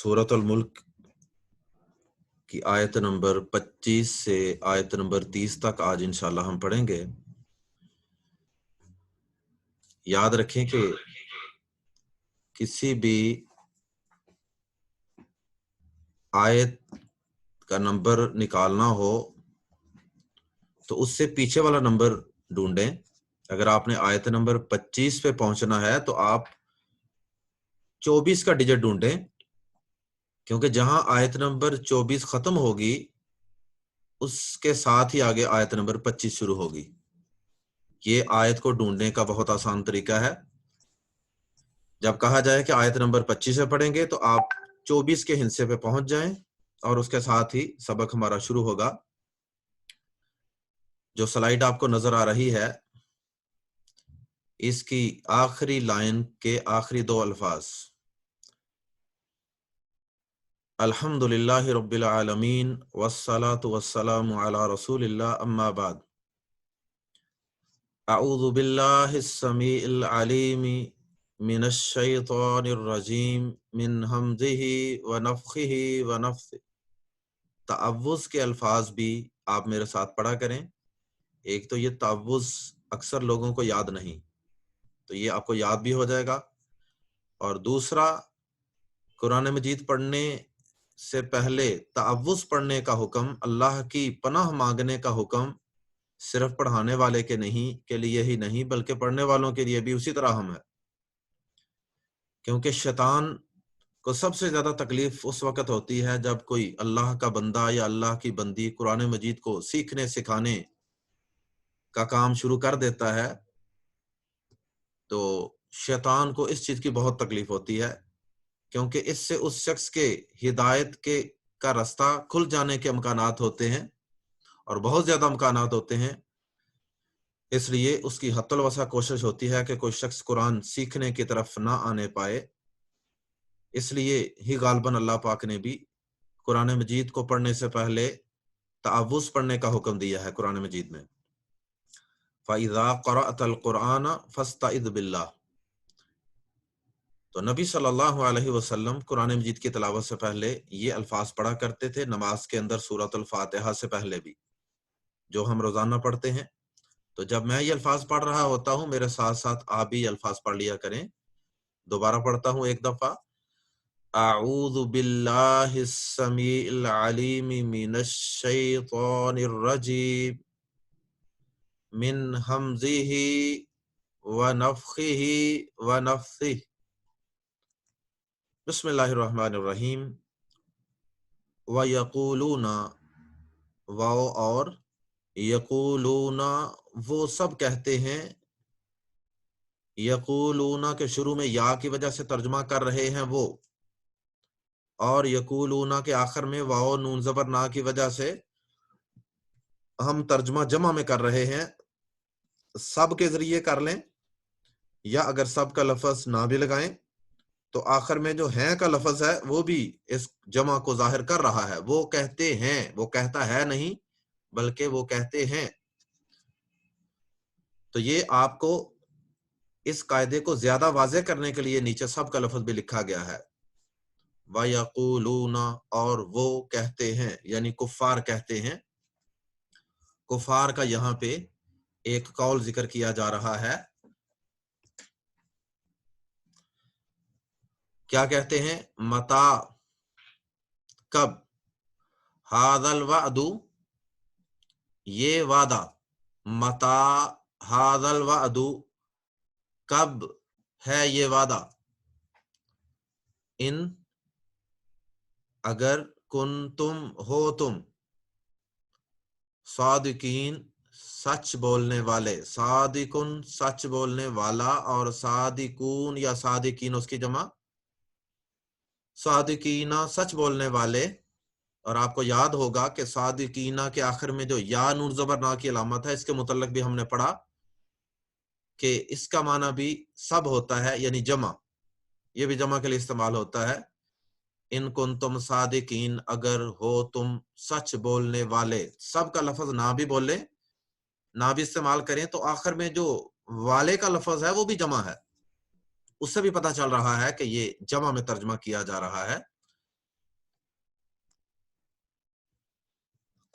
سورۃ الملک کی آیت نمبر 25 سے آیت نمبر 30 تک آج انشاءاللہ ہم پڑھیں گے۔ یاد رکھیں کہ کسی بھی آیت کا نمبر نکالنا ہو تو اس سے پیچھے والا نمبر ڈھونڈیں۔ اگر آپ نے آیت نمبر 25 پہ پہنچنا ہے تو آپ 24 کا ڈیجٹ ڈھونڈیں، کیونکہ جہاں آیت نمبر 24 ختم ہوگی اس کے ساتھ ہی آگے آیت نمبر 25 شروع ہوگی۔ یہ آیت کو ڈھونڈنے کا بہت آسان طریقہ ہے۔ جب کہا جائے کہ آیت نمبر 25 سے پڑھیں گے تو آپ 24 کے ہندسے پہ پہنچ جائیں اور اس کے ساتھ ہی سبق ہمارا شروع ہوگا۔ جو سلائیڈ آپ کو نظر آ رہی ہے اس کی آخری لائن کے آخری دو الفاظ الحمدللہ رب العالمین والصلاة والسلام علی رسول اللہ اما بعد اعوذ باللہ السمیع العلیم من الشیطان الرجیم من ہمزہ ونفخہ ونفثہ۔ تعوذ کے الفاظ بھی آپ میرے ساتھ پڑھا کریں۔ ایک تو یہ تعوذ اکثر لوگوں کو یاد نہیں، تو یہ آپ کو یاد بھی ہو جائے گا، اور دوسرا قرآن مجید پڑھنے سے پہلے تعوذ پڑھنے کا حکم، اللہ کی پناہ مانگنے کا حکم صرف پڑھانے والے کے لیے ہی نہیں بلکہ پڑھنے والوں کے لیے بھی اسی طرح ہم ہے، کیونکہ شیطان کو سب سے زیادہ تکلیف اس وقت ہوتی ہے جب کوئی اللہ کا بندہ یا اللہ کی بندی قرآن مجید کو سیکھنے سکھانے کا کام شروع کر دیتا ہے، تو شیطان کو اس چیز کی بہت تکلیف ہوتی ہے، کیونکہ اس سے اس شخص کے ہدایت کا راستہ کھل جانے کے امکانات ہوتے ہیں، اور بہت زیادہ امکانات ہوتے ہیں۔ اس لیے اس کی حتی الوسع کوشش ہوتی ہے کہ کوئی شخص قرآن سیکھنے کی طرف نہ آنے پائے۔ اس لیے ہی غالباً اللہ پاک نے بھی قرآن مجید کو پڑھنے سے پہلے تعوذ پڑھنے کا حکم دیا ہے قرآن مجید میں۔ فَإِذَا قَرَأْتَ الْقُرْآنَ فَاسْتَعِذْ بِاللَّهِ۔ تو نبی صلی اللہ علیہ وسلم قرآن مجید کی تلاوت سے پہلے یہ الفاظ پڑھا کرتے تھے، نماز کے اندر سورۃ الفاتحہ سے پہلے بھی، جو ہم روزانہ پڑھتے ہیں۔ تو جب میں یہ الفاظ پڑھ رہا ہوتا ہوں میرے ساتھ ساتھ آپ بھی یہ الفاظ پڑھ لیا کریں۔ دوبارہ پڑھتا ہوں ایک دفعہ۔ اعوذ باللہ السمیع العلیم من الشیطان الرجیم من ہمزہ ونفخہ ونفثہ۔ بسم اللہ الرحمن الرحیم۔ وَيَقُولُونَ، واو اور یقولون، وہ سب کہتے ہیں۔ یقولون کے شروع میں یا کی وجہ سے ترجمہ کر رہے ہیں وہ، اور یقولون کے آخر میں واو نون زبر نا کی وجہ سے ہم ترجمہ جمع میں کر رہے ہیں۔ سب کے ذریعے کر لیں، یا اگر سب کا لفظ نہ بھی لگائیں تو آخر میں جو ہیں کا لفظ ہے وہ بھی اس جمع کو ظاہر کر رہا ہے۔ وہ کہتے ہیں، وہ کہتا ہے نہیں بلکہ وہ کہتے ہیں۔ تو یہ آپ کو اس قاعدے کو زیادہ واضح کرنے کے لیے نیچے سب کا لفظ بھی لکھا گیا ہے۔ وَيَقُولُونَ، اور وہ کہتے ہیں، یعنی کفار کہتے ہیں۔ کفار کا یہاں پہ ایک قول ذکر کیا جا رہا ہے۔ کیا کہتے ہیں؟ متا، کب، ھذا الوعد، یہ وعدہ، متا ھذا الوعد، کب ہے یہ وعدہ، ان، اگر، کنتم، ہو تم، صادقین، سچ بولنے والے، صادقن سچ بولنے والا، اور صادقون یا صادقین اس کی جمع، صادقینہ سچ بولنے والے۔ اور آپ کو یاد ہوگا کہ صادقینہ کے آخر میں جو یا نون زبر نا کی علامت ہے، اس کے متعلق بھی ہم نے پڑھا کہ اس کا معنی بھی سب ہوتا ہے، یعنی جمع، یہ بھی جمع کے لیے استعمال ہوتا ہے۔ ان کنتم صادقین، اگر ہو تم سچ بولنے والے، سب کا لفظ نہ بھی بولے، نہ بھی استعمال کریں تو آخر میں جو والے کا لفظ ہے وہ بھی جمع ہے، اس سے بھی پتہ چل رہا ہے کہ یہ جمع میں ترجمہ کیا جا رہا ہے۔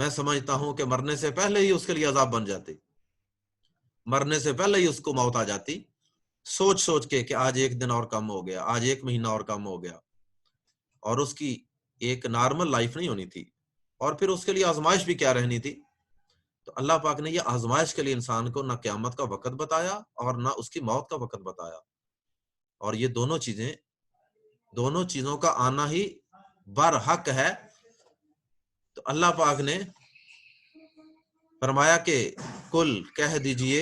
میں سمجھتا ہوں کہ مرنے سے پہلے ہی اس کے لیے عذاب بن جاتی، مرنے سے پہلے ہی اس کو موت آ جاتی، سوچ سوچ کے کہ آج ایک دن اور کم ہو گیا، آج ایک مہینہ اور کم ہو گیا، اور اس کی ایک نارمل لائف نہیں ہونی تھی، اور پھر اس کے لیے آزمائش بھی کیا رہنی تھی۔ تو اللہ پاک نے یہ آزمائش کے لیے انسان کو نہ قیامت کا وقت بتایا اور نہ اس کی موت کا وقت بتایا، اور یہ دونوں چیزوں کا آنا ہی برحق ہے۔ تو اللہ پاک نے فرمایا کہ کل کہہ دیجئے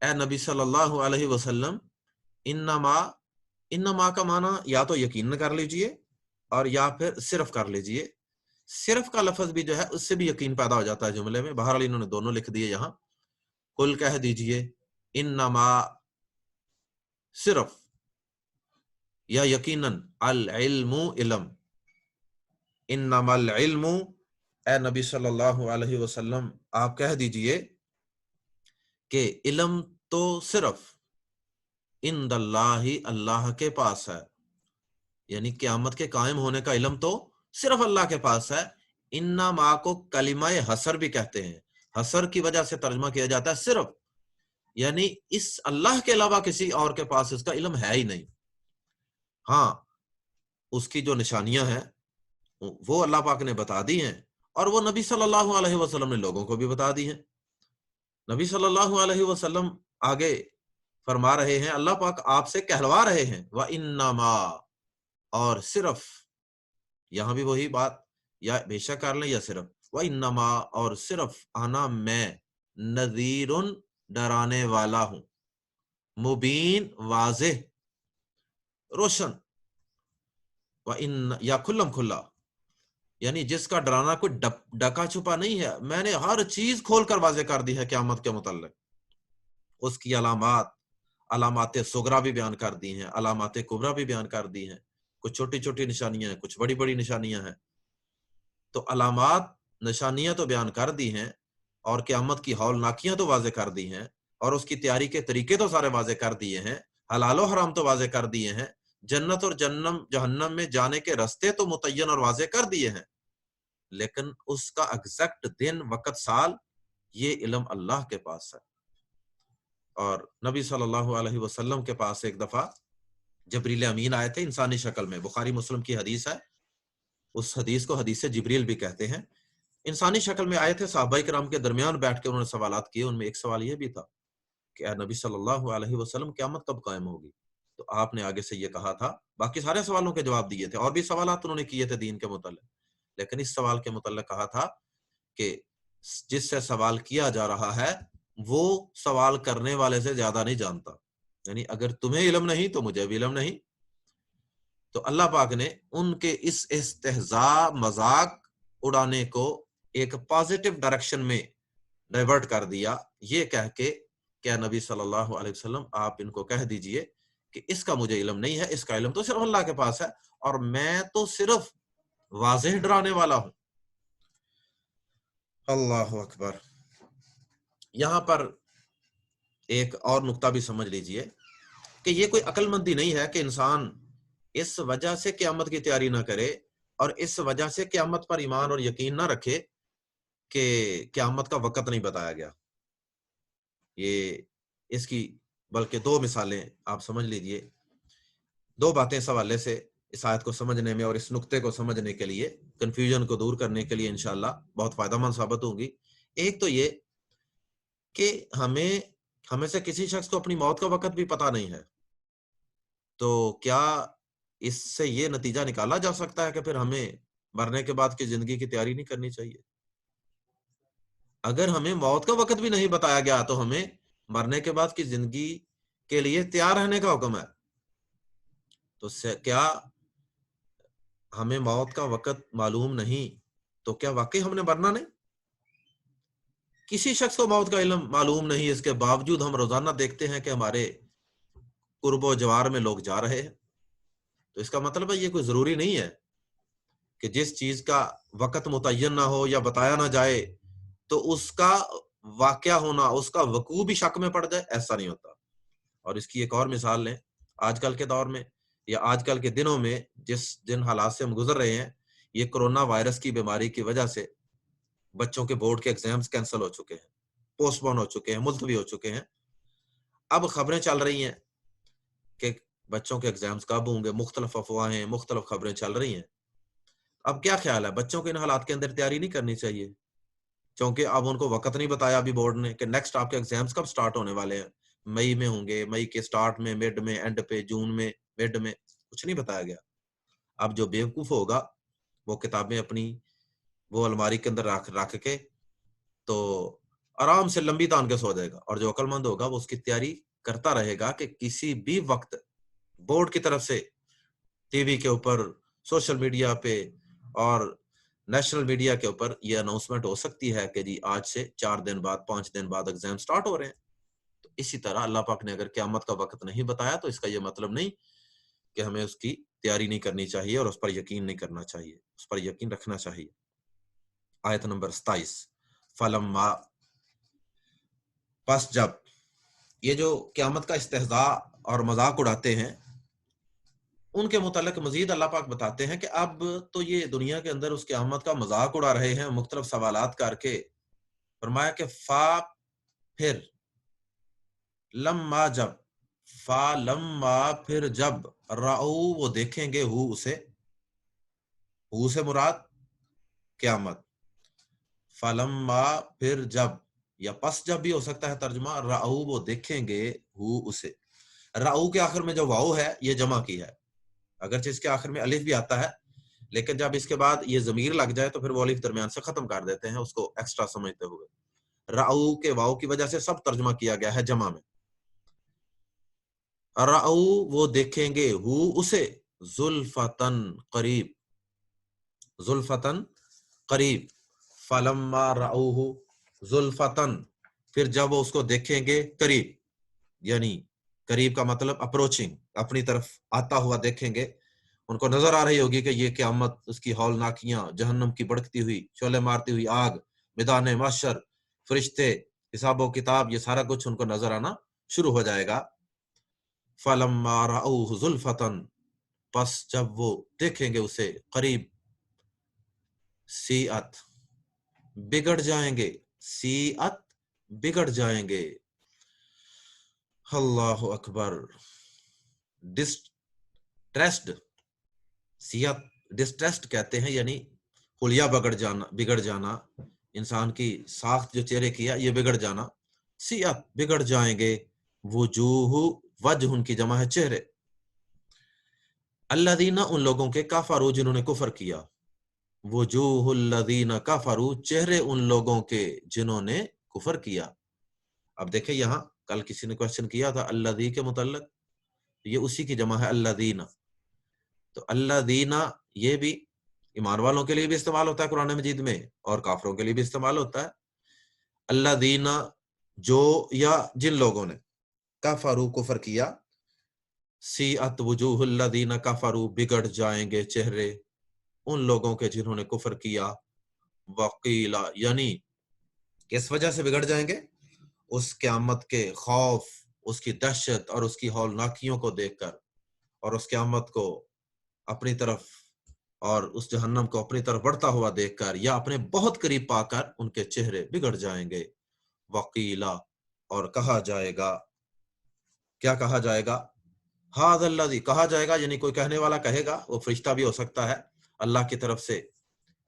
اے نبی صلی اللہ علیہ وسلم، انما کا معنی یا تو یقین کر لیجئے اور یا پھر صرف کر لیجئے۔ صرف کا لفظ بھی جو ہے اس سے بھی یقین پیدا ہو جاتا ہے جملے میں، بہرحال انہوں نے دونوں لکھ دیے یہاں۔ کل کہہ دیجئے انما صرف یا یقیناً، العلم علم، انما العلم، اے نبی صلی اللہ علیہ وسلم آپ کہہ دیجئے کہ علم تو صرف عند اللہ، اللہ کے پاس ہے، یعنی قیامت کے قائم ہونے کا علم تو صرف اللہ کے پاس ہے۔ انما کو کلمہ حصر بھی کہتے ہیں، حصر کی وجہ سے ترجمہ کیا جاتا ہے صرف، یعنی اس اللہ کے علاوہ کسی اور کے پاس اس کا علم ہے ہی نہیں۔ ہاں، اس کی جو نشانیاں ہیں وہ اللہ پاک نے بتا دی ہیں، اور وہ نبی صلی اللہ علیہ وسلم نے لوگوں کو بھی بتا دی ہیں۔ نبی صلی اللہ علیہ وسلم آگے فرما رہے ہیں، اللہ پاک آپ سے کہلوا رہے ہیں وَإِنَّمَا، اور صرف، یہاں بھی وہی بات، یا بے شک کر لیں یا صرف، وَإِنَّمَا اور صرف، انا میں، نذیر ڈرانے والا ہوں، مبین واضح روشن، وَإِنَّ یا کھلم کھلا، یعنی جس کا ڈرانا کوئی ڈکا چھپا نہیں ہے، میں نے ہر چیز کھول کر واضح کر دی ہے قیامت کے متعلق، اس کی علامات صغرا بھی بیان کر دی ہیں، علامات کبرا بھی بیان کر دی ہیں، کچھ چھوٹی چھوٹی نشانیاں ہیں، کچھ بڑی بڑی نشانیاں ہیں۔ تو علامات، نشانیاں تو بیان کر دی ہیں، اور قیامت کی ہولناکیاں تو واضح کر دی ہیں، اور اس کی تیاری کے طریقے تو سارے واضح کر دیے ہیں، حلال و حرام تو واضح کر دیے ہیں، جنت اور جہنم میں جانے کے راستے تو متعین اور واضح کر دیے ہیں، لیکن اس کا ایگزیکٹ دن، وقت، سال، یہ علم اللہ کے پاس ہے۔ اور نبی صلی اللہ علیہ وسلم کے پاس ایک دفعہ جبریل امین آئے تھے انسانی شکل میں، بخاری مسلم کی حدیث ہے، اس حدیث کو حدیث جبریل بھی کہتے ہیں۔ انسانی شکل میں آئے تھے، صحابہ کرام کے درمیان بیٹھ کے انہوں نے سوالات کیے، ان میں ایک سوال یہ بھی تھا کہ اے نبی صلی اللہ علیہ وسلم قیامت کب قائم ہوگی؟ تو آپ نے آگے سے یہ کہا تھا، باقی سارے سوالوں کے جواب دیے تھے، اور بھی سوالات انہوں نے کیے تھے دین کے متعلق، لیکن اس سوال کے متعلق کہا تھا کہ جس سے سوال کیا جا رہا ہے وہ سوال کرنے والے سے زیادہ نہیں جانتا، یعنی اگر تمہیں علم نہیں تو مجھے بھی علم نہیں۔ تو اللہ پاک نے ان کے اس استہزاء، مذاق اڑانے کو ایک پازیٹیو ڈائریکشن میں ڈائیورٹ کر دیا، یہ کہہ کے کہ نبی صلی اللہ علیہ وسلم آپ ان کو کہہ دیجئے کہ اس کا مجھے علم نہیں ہے، اس کا علم تو صرف اللہ کے پاس ہے، اور میں تو صرف واضح ڈرانے والا ہوں۔ اللہ اکبر۔ یہاں پر ایک اور نقطہ بھی سمجھ لیجئے کہ یہ کوئی عقل مندی نہیں ہے کہ انسان اس وجہ سے قیامت کی تیاری نہ کرے اور اس وجہ سے قیامت پر ایمان اور یقین نہ رکھے کہ قیامت کا وقت نہیں بتایا گیا۔ یہ اس کی بلکہ دو مثالیں آپ سمجھ لیجئے، دو باتیں اس حوالے سے اس آیت کو سمجھنے میں اور اس نقطے کو سمجھنے کے لیے، کنفیوژن کو دور کرنے کے لیے انشاءاللہ بہت فائدہ مند ثابت ہوں گی۔ ایک تو یہ کہ ہمیں سے کسی شخص کو اپنی موت کا وقت بھی پتہ نہیں ہے، تو کیا اس سے یہ نتیجہ نکالا جا سکتا ہے کہ پھر ہمیں مرنے کے بعد کی زندگی کی تیاری نہیں کرنی چاہیے؟ اگر ہمیں موت کا وقت بھی نہیں بتایا گیا تو ہمیں مرنے کے بعد کی زندگی کے لیے تیار رہنے کا حکم ہے، تو کیا ہمیں موت کا وقت معلوم نہیں تو کیا واقعی ہم نے مرنا نہیں؟ کسی شخص کو موت کا علم معلوم نہیں، اس کے باوجود ہم روزانہ دیکھتے ہیں کہ ہمارے قرب و جوار میں لوگ جا رہے ہیں، تو اس کا مطلب ہے یہ کوئی ضروری نہیں ہے کہ جس چیز کا وقت متعین نہ ہو یا بتایا نہ جائے تو اس کا واقعہ ہونا، اس کا وقوع بھی شک میں پڑ جائے، ایسا نہیں ہوتا۔ اور اس کی ایک اور مثال لیں، آج کل کے دور میں یا آج کل کے دنوں میں جن حالات سے ہم گزر رہے ہیں، یہ کرونا وائرس کی بیماری کی وجہ سے بچوں کے بورڈ کے ایگزامز کینسل ہو چکے ہیں، پوسٹ پون ہو چکے ہیں، ملتوی ہو چکے ہیں. اب خبریں چل رہی ہیں کہ بچوں کے ایگزامز کب ہوں گے، مختلف افواہیں، مختلف خبریں چل رہی ہیں. اب کیا خیال ہے، بچوں کو ان حالات کے اندر تیاری نہیں کرنی چاہیے؟ کیونکہ اب ان کو وقت نہیں بتایا ابھی بورڈ نے کہ نیکسٹ آپ کے ایگزامز کب سٹارٹ ہونے والے ہیں، مئی میں ہوں گے، مئی کے سٹارٹ میں، مڈ میں، اینڈ پہ، جون میں، مڈ میں، کچھ نہیں بتایا گیا. اب جو بیوقوف ہوگا وہ کتابیں اپنی وہ الماری کے اندر رکھ کے تو آرام سے لمبی تان کے سو جائے گا، اور جو عقل مند ہوگا وہ اس کی تیاری کرتا رہے گا کہ کسی بھی وقت بورڈ کی طرف سے ٹی وی کے اوپر، سوشل میڈیا پہ اور نیشنل میڈیا کے اوپر یہ اناؤنسمنٹ ہو سکتی ہے کہ جی آج سے 4 دن بعد، 5 دن بعد ایگزام سٹارٹ ہو رہے ہیں. تو اسی طرح اللہ پاک نے اگر قیامت کا وقت نہیں بتایا تو اس کا یہ مطلب نہیں کہ ہمیں اس کی تیاری نہیں کرنی چاہیے اور اس پر یقین نہیں کرنا چاہیے، اس پر یقین رکھنا چاہیے. آیت نمبر 27 فلما، پس جب، یہ جو قیامت کا استہزاء اور مذاق اڑاتے ہیں ان کے متعلق مزید اللہ پاک بتاتے ہیں کہ اب تو یہ دنیا کے اندر اس قیامت کا مذاق اڑا رہے ہیں مختلف سوالات کر کے. فرمایا کہ فا، پھر، لما، جب، فا لما، پھر جب، رعو، وہ دیکھیں گے، ہو اسے، ہو سے مراد قیامت، فلما، پھر جب، یا پس جب بھی ہو سکتا ہے ترجمہ، رعو، وہ دیکھیں گے، ہو اسے. رعو کے آخر میں جو واؤ ہے یہ جمع کی ہے، اگرچہ اس کے آخر میں الف بھی آتا ہے لیکن جب اس کے بعد یہ ضمیر لگ جائے تو پھر وہ الف درمیان سے ختم کر دیتے ہیں اس کو ایکسٹرا سمجھتے ہوئے. رعو کے واؤ کی وجہ سے سب ترجمہ کیا گیا ہے جمع میں. رعو، وہ دیکھیں گے، ہو اسے، زلفتن، قریب، زلفتن، قریب، فلما رعوہ زلفتن، پھر جب وہ اس کو دیکھیں گے قریب، یعنی قریب کا مطلب اپروچنگ، اپنی طرف آتا ہوا دیکھیں گے، ان کو نظر آ رہی ہوگی کہ یہ قیامت، اس کی ہولناکیاں، جہنم کی بڑکتی ہوئی، شعلے مارتی ہوئی آگ، میدان محشر، فرشتے، حساب و کتاب، یہ سارا کچھ ان کو نظر آنا شروع ہو جائے گا. فلما رأوہ زلفتن، پس جب وہ دیکھیں گے اسے قریب، سیئت، بگڑ جائیں گے، سیئت، بگڑ جائیں گے. اللہ اکبر. ڈسٹریسڈ، سیئت ڈسٹریسڈ کہتے ہیں، یعنی خلیہ بگڑ جانا، انسان کی ساخت جو چہرے کی ہے یہ بگڑ جانا. سیئت، بگڑ جائیں گے، وجوہ، وجہ ان کی جمع ہے چہرے، الذین، ان لوگوں کے، کفروا، جنہوں نے کفر کیا، وجوہ الذین کفروا، چہرے ان لوگوں کے جنہوں نے کفر کیا. اب دیکھیں یہاں کل کسی نے کوشچن کیا تھا الذی کے متعلق، یہ اسی کی جمع ہے الذین. تو الذین یہ بھی ایمان والوں کے لیے بھی استعمال ہوتا ہے قرآن مجید میں اور کافروں کے لیے بھی استعمال ہوتا ہے. الذین، جو یا جن لوگوں نے، کفروا، کفر کیا، سیئت وجوہ الذین کفروا، بگڑ جائیں گے چہرے ان لوگوں کے جنہوں نے کفر کیا. وقیلا، یعنی کس وجہ سے بگڑ جائیں گے؟ اس قیامت کے خوف، اس کی دہشت اور اس کی ہولناکیوں کو دیکھ کر، اور اس قیامت کو اپنی طرف اور اس جہنم کو اپنی طرف بڑھتا ہوا دیکھ کر یا اپنے بہت قریب پا کر ان کے چہرے بگڑ جائیں گے. وقیلا، اور کہا جائے گا، کیا کہا جائے گا؟ ھذا الذی، کہا جائے گا یعنی کوئی کہنے والا کہے گا، وہ فرشتہ بھی ہو سکتا ہے، اللہ کی طرف سے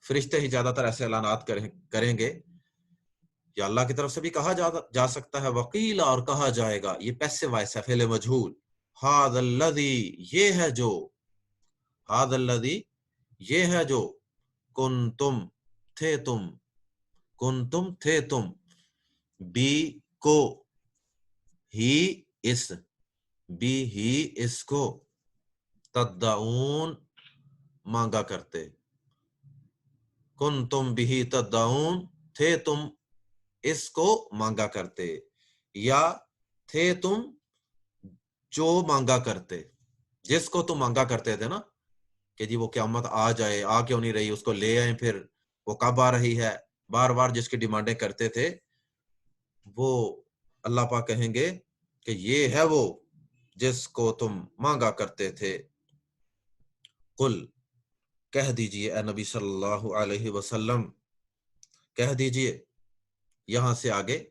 فرشتے ہی زیادہ تر ایسے اعلانات کریں گے، یا اللہ کی طرف سے بھی کہا جا سکتا ہے. وقیلا، اور کہا جائے گا، یہ پیسو وائس ہے، فعل مجہول. ھذا الذی، یہ ہے جو، ھذا الذی، یہ ہے جو، کنتم، تھے تم، کنتم، تھے تم، بی، کو، ہی، اس، بی، ہی، اس کو، تدعون، مانگا کرتے، کنتم بھی تدعون، تھے تم اس کو مانگا کرتے، یا تھے تم جو مانگا کرتے، جس کو تم مانگا کرتے تھے نا کہ جی وہ قیامت آ جائے، آ کیوں نہیں رہی، اس کو لے آئیں، پھر وہ کب آ رہی ہے، بار بار جس کی ڈیمانڈیں کرتے تھے، وہ اللہ پاک کہیں گے کہ یہ ہے وہ جس کو تم مانگا کرتے تھے. قل، کہہ دیجئے اے نبی صلی اللہ علیہ وسلم، کہہ دیجئے یہاں سے آگے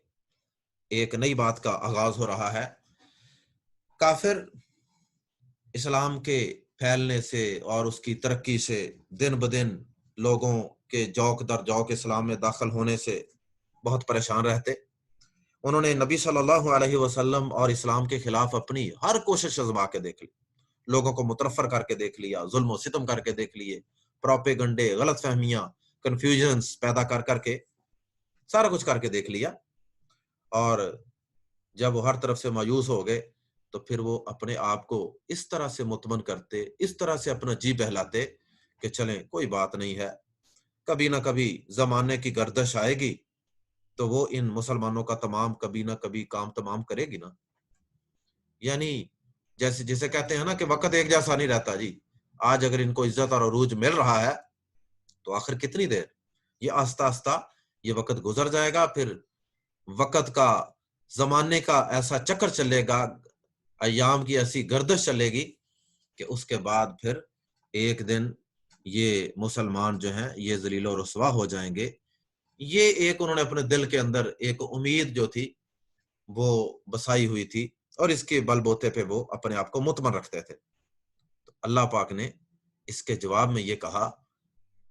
ایک نئی بات کا آغاز ہو رہا ہے۔ کافر اسلام کے پھیلنے سے اور اس کی ترقی سے دن بدن لوگوں کے جوک در جوک اسلام میں داخل ہونے سے بہت پریشان رہتے۔ انہوں نے نبی صلی اللہ علیہ وسلم اور اسلام کے خلاف اپنی ہر کوشش آزما کے دیکھ لی، لوگوں کو مترفر کر کے دیکھ لیا، ظلم و ستم کر کے دیکھ لیے، پروپیگنڈے، غلط فہمیاں، کنفیوژنز پیدا کر کر کے سارا کچھ کر کے دیکھ لیا، اور جب وہ ہر طرف سے مایوس ہو گئے تو پھر وہ اپنے آپ کو اس طرح سے مطمئن کرتے، اس طرح سے اپنا جی بہلاتے کہ چلیں کوئی بات نہیں ہے، کبھی نہ کبھی زمانے کی گردش آئے گی تو وہ ان مسلمانوں کا تمام کبھی نہ کبھی کام تمام کرے گی نا۔ یعنی جیسے کہتے ہیں نا کہ وقت ایک جیسا نہیں رہتا جی، آج اگر ان کو عزت اور عروج مل رہا ہے تو آخر کتنی دیر، یہ آہستہ آہستہ یہ وقت گزر جائے گا، پھر وقت کا، زمانے کا ایسا چکر چلے گا، ایام کی ایسی گردش چلے گی کہ اس کے بعد پھر ایک دن یہ مسلمان جو ہیں یہ ذلیل و رسوا ہو جائیں گے۔ یہ ایک انہوں نے اپنے دل کے اندر ایک امید جو تھی وہ بسائی ہوئی تھی، اور اس کے بل بوتے پہ وہ اپنے آپ کو مطمئن رکھتے تھے۔ تو اللہ پاک نے اس کے جواب میں یہ کہا،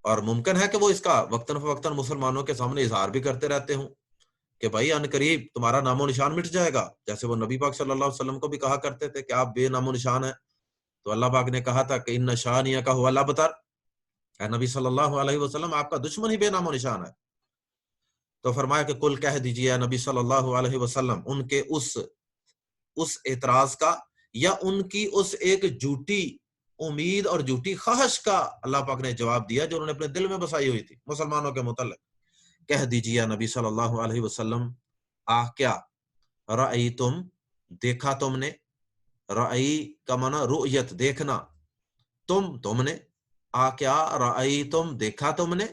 اور ممکن ہے کہ وہ اس کا وقتاً فوقتاً مسلمانوں کے سامنے اظہار بھی کرتے رہتے ہوں کہ بھائی ان قریب تمہارا نام و نشان مٹ جائے گا، جیسے وہ نبی پاک صلی اللہ علیہ وسلم کو بھی کہا کرتے تھے کہ آپ بے نام و نشان ہیں۔ تو اللہ پاک نے کہا تھا کہ ان شانیہ کا هو الابتر، اے نبی صلی اللہ علیہ وسلم آپ کا دشمن ہی بے نام و نشان ہے۔ تو فرمایا کہ کل کہہ دیجیے نبی صلی اللہ علیہ وسلم ان کے اس اعتراض کا، یا ان کی اس ایک جھوٹی امید اور جھوٹی خواہش کا اللہ پاک نے جواب دیا جو انہوں نے اپنے دل میں بسائی ہوئی تھی مسلمانوں کے متعلق۔ کہہ دیجیے نبی صلی اللہ علیہ وسلم، کیا رأیتم، دیکھا تم نے، رأی کا معنی رؤیت، دیکھنا، تم نے، کیا رأیتم، دیکھا تم نے،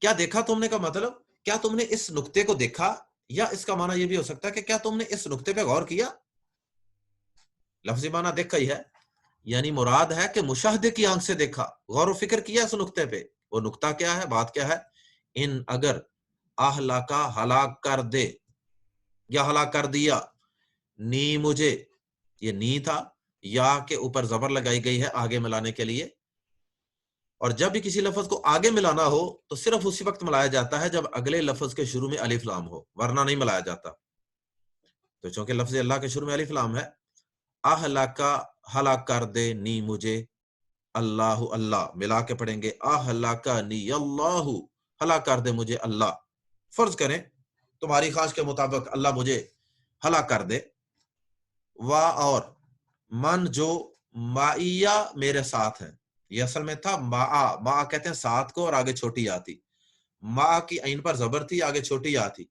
کیا دیکھا تم نے کا مطلب کیا تم نے اس نقطے کو دیکھا، یا اس کا معنی یہ بھی ہو سکتا ہے کہ کیا تم نے اس نقطے پہ غور کیا۔ لفظی معنی دیکھا ہی ہے، یعنی مراد ہے کہ مشاہدے کی آنکھ سے دیکھا، غور و فکر کیا اس نقطے پہ۔ وہ نقطہ کیا ہے، بات کیا ہے، ان اگر اہلاکا، ہلاک کر دے یا ہلاک کر دیا، نی مجھے، یہ نی تھا، یا کے اوپر زبر لگائی گئی ہے آگے ملانے کے لیے، اور جب بھی کسی لفظ کو آگے ملانا ہو تو صرف اسی وقت ملایا جاتا ہے جب اگلے لفظ کے شروع میں الف لام ہو، ورنہ نہیں ملایا جاتا۔ تو چونکہ لفظ اللہ کے شروع میں الف لام ہے، اہلاکا، ہلاک کر دے، نی مجھے، اللہ، اللہ ملا کے پڑھیں گے، اہلاکا نی اللہ، ہلاک کر دے مجھے اللہ، فرض کریں تمہاری خواہش کے مطابق اللہ مجھے ہلاک کر دے، وا، اور من جو معیہ میرے ساتھ ہیں، یہ اصل میں تھا ما کہتے ہیں ساتھ کو، اور آگے چھوٹی یا تھی، ما کی عین پر زبر تھی، آگے چھوٹی یا تھی،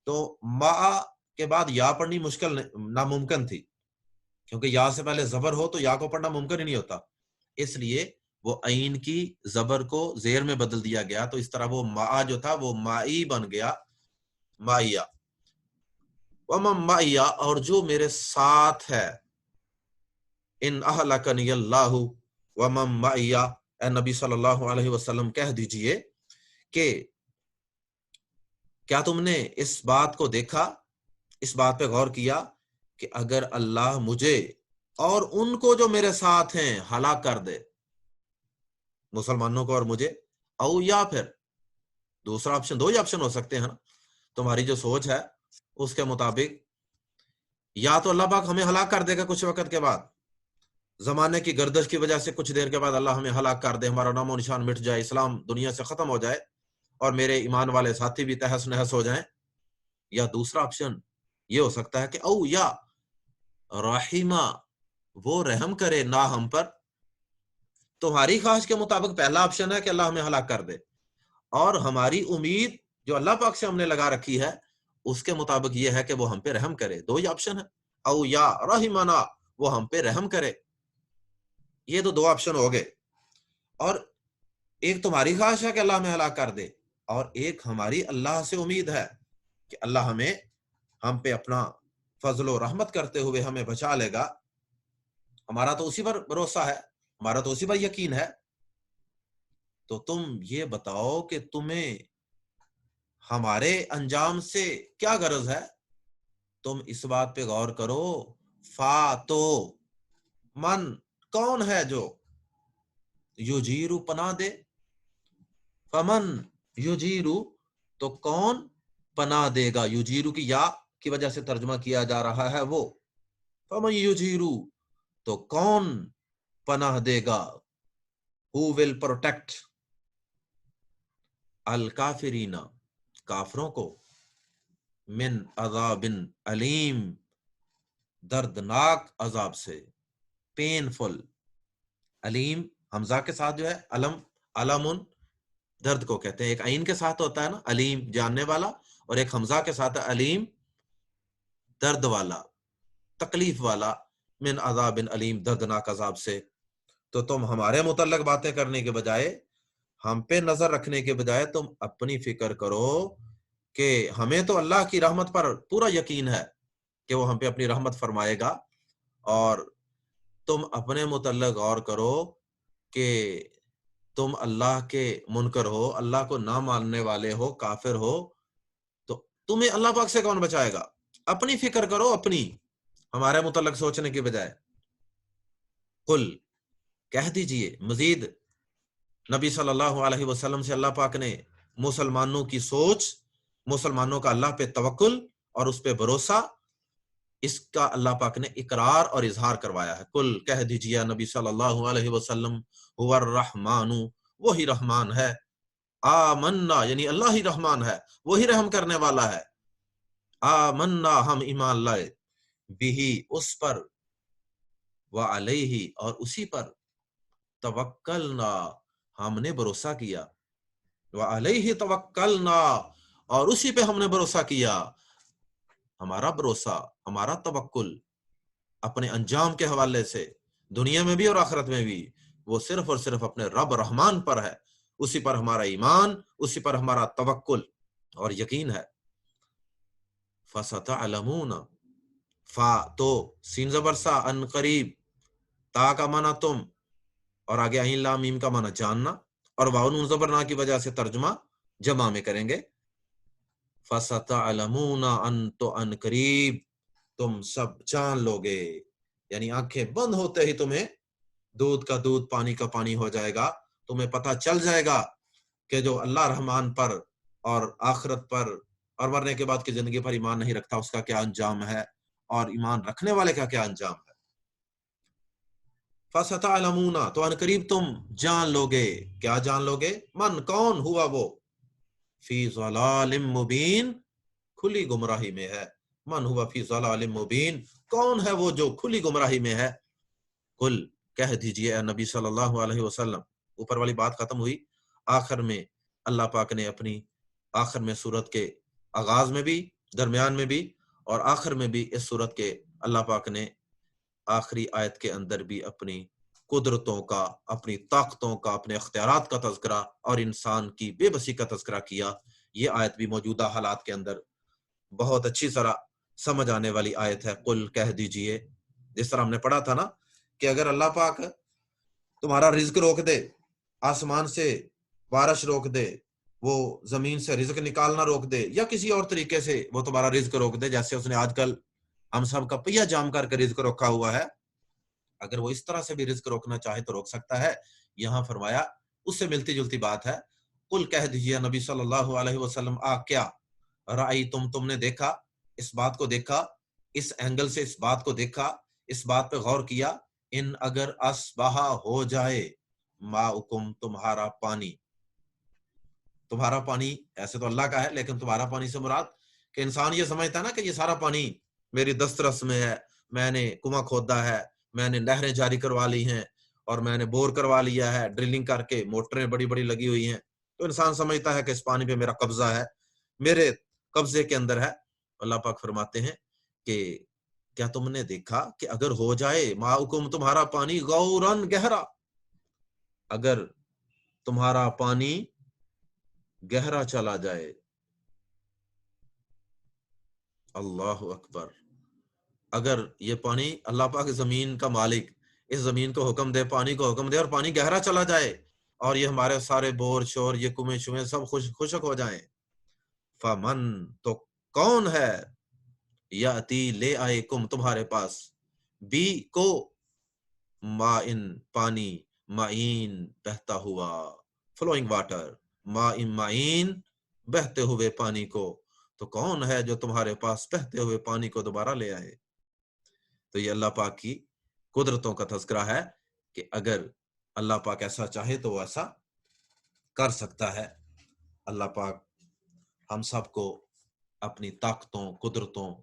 تو ما کے بعد یا پڑھنی مشکل ناممکن تھی، کیونکہ یا سے پہلے زبر ہو تو یا کو پڑھنا ممکن ہی نہیں ہوتا، اس لیے وہ عین کی زبر کو زیر میں بدل دیا گیا، تو اس طرح وہ ما جو تھا وہ مائی بن گیا، مائیا، ومن معیا، اور جو میرے ساتھ ہے، ان اہلکنی اللہ ومن معیا، اے نبی صلی اللہ علیہ وسلم کہہ دیجئے کہ کیا تم نے اس بات کو دیکھا، اس بات پہ غور کیا کہ اگر اللہ مجھے اور ان کو جو میرے ساتھ ہیں ہلاک کر دے، مسلمانوں کو اور مجھے، او یا پھر دوسرا آپشن، دو ہی آپشن ہو سکتے ہیں نا تمہاری جو سوچ ہے اس کے مطابق، یا تو اللہ پاک ہمیں ہلاک کر دے گا کچھ وقت کے بعد، زمانے کی گردش کی وجہ سے کچھ دیر کے بعد اللہ ہمیں ہلاک کر دے، ہمارا نام و نشان مٹ جائے، اسلام دنیا سے ختم ہو جائے، اور میرے ایمان والے ساتھی بھی تہس نہس ہو جائیں، یا دوسرا آپشن یہ ہو سکتا ہے کہ او یا رحیمہ، وہ رحم کرے نہ ہم پر۔ تمہاری خواہش کے مطابق پہلا آپشن ہے کہ اللہ ہمیں ہلاک کر دے، اور ہماری امید جو اللہ پاک سے ہم نے لگا رکھی ہے اس کے مطابق یہ ہے کہ وہ ہم پہ رحم کرے، دو ہی آپشن ہے، او یا رحمنا، وہ ہم پہ رحم کرے، یہ تو دو آپشن ہو گئے، اور ایک تمہاری خواہش ہے کہ اللہ ہمیں ہلاک کر دے، اور ایک ہماری اللہ سے امید ہے کہ اللہ ہم پہ اپنا فضل و رحمت کرتے ہوئے ہمیں بچا لے گا، ہمارا تو اسی پر بھروسہ ہے، ہمارا تو اسی پر یقین ہے۔ تو تم یہ بتاؤ کہ تمہیں ہمارے انجام سے کیا غرض ہے؟ تم اس بات پہ غور کرو، فا تو من کون ہے جو یجیرو پناہ دے، فمن یجیرو تو کون پناہ دے گا، یجیرو کی یا کی وجہ سے ترجمہ کیا جا رہا ہے وہ، فمن یجیرو تو کون پناہ دے گا، who will protect الکافرین کافروں کو، من عذاب علیم دردناک عذاب سے، پینفل، علیم حمزہ کے ساتھ جو ہے علم، علمن درد کو کہتے ہیں، ایک عین کے ساتھ ہوتا ہے نا علیم جاننے والا، اور ایک حمزہ کے ساتھ ہے علیم درد والا، تکلیف والا، من عذاب علیم دردناک عذاب سے۔ تو تم ہمارے متعلق باتیں کرنے کے بجائے، ہم پہ نظر رکھنے کے بجائے تم اپنی فکر کرو کہ ہمیں تو اللہ کی رحمت پر پورا یقین ہے کہ وہ ہم پہ اپنی رحمت فرمائے گا، اور تم اپنے متعلق غور کرو کہ تم اللہ کے منکر ہو، اللہ کو نہ ماننے والے ہو، کافر ہو، تو تمہیں اللہ پاک سے کون بچائے گا؟ اپنی فکر کرو، اپنی، ہمارے متعلق سوچنے کے بجائے۔ قل کہہ دیجئے، مزید نبی صلی اللہ علیہ وسلم سے اللہ پاک نے مسلمانوں کی سوچ، مسلمانوں کا اللہ پہ توکل اور اس پہ بھروسہ، اس کا اللہ پاک نے اقرار اور اظہار کروایا ہے۔ قل کہہ دیجئے نبی صلی اللہ علیہ وسلم، هو الرحمن، وہی رحمان ہے، آمنا یعنی اللہ ہی رحمان ہے، وہی رحم کرنے والا ہے، آمنا ہم ایمان لائے، بھی اس پر، وعلیہ اور اسی پر، توکلنا ہم نے بھروسہ کیا، وعلیہ توکلنا اور اسی پہ ہم نے بھروسہ کیا۔ ہمارا بھروسہ، ہمارا توکل اپنے انجام کے حوالے سے دنیا میں بھی اور آخرت میں بھی وہ صرف اور صرف اپنے رب رحمان پر ہے، اسی پر ہمارا ایمان، اسی پر ہمارا توکل اور یقین ہے۔ فَسَتَعْلَمُونَ، فا تو سین زبر سا، ان قریب، تا کا معنی تم، اور آگے عین لام میم کا معنی جاننا، اور واو نون زبر نا کی وجہ سے ترجمہ جمع میں کریں گے۔ فَسَتَعْلَمُونَ، ان تو ان قریب تم سب جان لو گے، یعنی آنکھیں بند ہوتے ہی تمہیں دودھ کا دودھ پانی کا پانی ہو جائے گا، تمہیں پتہ چل جائے گا کہ جو اللہ رحمان پر اور آخرت پر اور مرنے کے بعد کی زندگی پر ایمان نہیں رکھتا اس کا کیا انجام ہے، اور ایمان رکھنے والے کا کیا انجام ہے۔ فَسَتَعْلَمُونَ تو ان قریب تم جان لو گے، کیا جان لو گے، من کون ہوا وہ، فی ضلال مبین کھلی گمراہی میں ہے، من ہوا فی ضلال مبین کون ہے وہ جو کھلی گمراہی میں ہے۔ قل کہہ دیجئے اے نبی صلی اللہ علیہ وسلم، اوپر والی بات ختم ہوئی، آخر میں اللہ پاک نے اپنی آخر میں سورت کے آغاز میں بھی، درمیان میں بھی اور آخر میں بھی اس سورت کے اللہ پاک نے آخری آیت کے اندر بھی اپنی قدرتوں کا، اپنی طاقتوں کا، اپنے اختیارات کا تذکرہ اور انسان کی بے بسی کا تذکرہ کیا۔ یہ آیت بھی موجودہ حالات کے اندر بہت اچھی طرح سمجھ آنے والی آیت ہے۔ قل کہہ دیجئے، جس طرح ہم نے پڑھا تھا نا کہ اگر اللہ پاک تمہارا رزق روک دے، آسمان سے بارش روک دے، وہ زمین سے رزق نکالنا روک دے، یا کسی اور طریقے سے وہ تمہارا رزق روک دے، جیسے اس نے آج کل ہم سب کا پہیا جام کر کے رزق روکا ہوا ہے، اگر وہ اس طرح سے بھی رزق روکنا چاہے تو روک سکتا ہے۔ یہاں فرمایا اس سے ملتی جلتی بات ہے، قل کہہ دیجئے نبی صلی اللہ علیہ وسلم، کیا رأی تم نے دیکھا، اس بات کو دیکھا، اس اینگل سے اس بات کو دیکھا، اس بات پہ غور کیا، ان اگر اصبح ہو جائے ماؤکم تمہارا پانی، تمہارا پانی ایسے تو اللہ کا ہے لیکن تمہارا پانی سے مراد کہ انسان یہ سمجھتا ہے نا کہ یہ سارا پانی میری دسترس میں ہے، میں نے کنواں کھودا ہے، میں نے نہریں جاری کروا لی ہیں، اور میں نے بور کروا لیا ہے، ڈرلنگ کر کے موٹریں بڑی بڑی لگی ہوئی ہیں، تو انسان سمجھتا ہے کہ اس پانی پہ میرا قبضہ ہے، میرے قبضے کے اندر ہے۔ اللہ پاک فرماتے ہیں کہ کیا تم نے دیکھا کہ اگر ہو جائے ماؤکم تمہارا پانی غورن گہرا، اگر تمہارا پانی گہرا چلا جائے، اللہ اکبر، اگر یہ پانی اللہ پاک زمین کا مالک اس زمین کو حکم دے، پانی کو حکم دے اور پانی گہرا چلا جائے اور یہ ہمارے سارے بور شور، یہ کنویں شویں سب خشک ہو جائیں، فمن تو کون ہے یاتی لے آئے کم تمہارے پاس بی کو مائن پانی معین بہتا ہوا فلوئنگ واٹر معین بہتے ہوئے پانی کو، تو کون ہے جو تمہارے پاس بہتے ہوئے پانی کو دوبارہ لے آئے؟ تو یہ اللہ پاک کی قدرتوں کا تذکرہ ہے کہ اگر اللہ پاک ایسا چاہے تو وہ ایسا کر سکتا ہے۔ اللہ پاک ہم سب کو اپنی طاقتوں، قدرتوں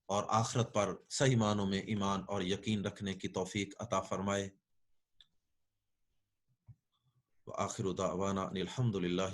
اور آخرت پر صحیح معنوں میں ایمان اور یقین رکھنے کی توفیق عطا فرمائے۔ وآخر دعوانا ان الحمد للہ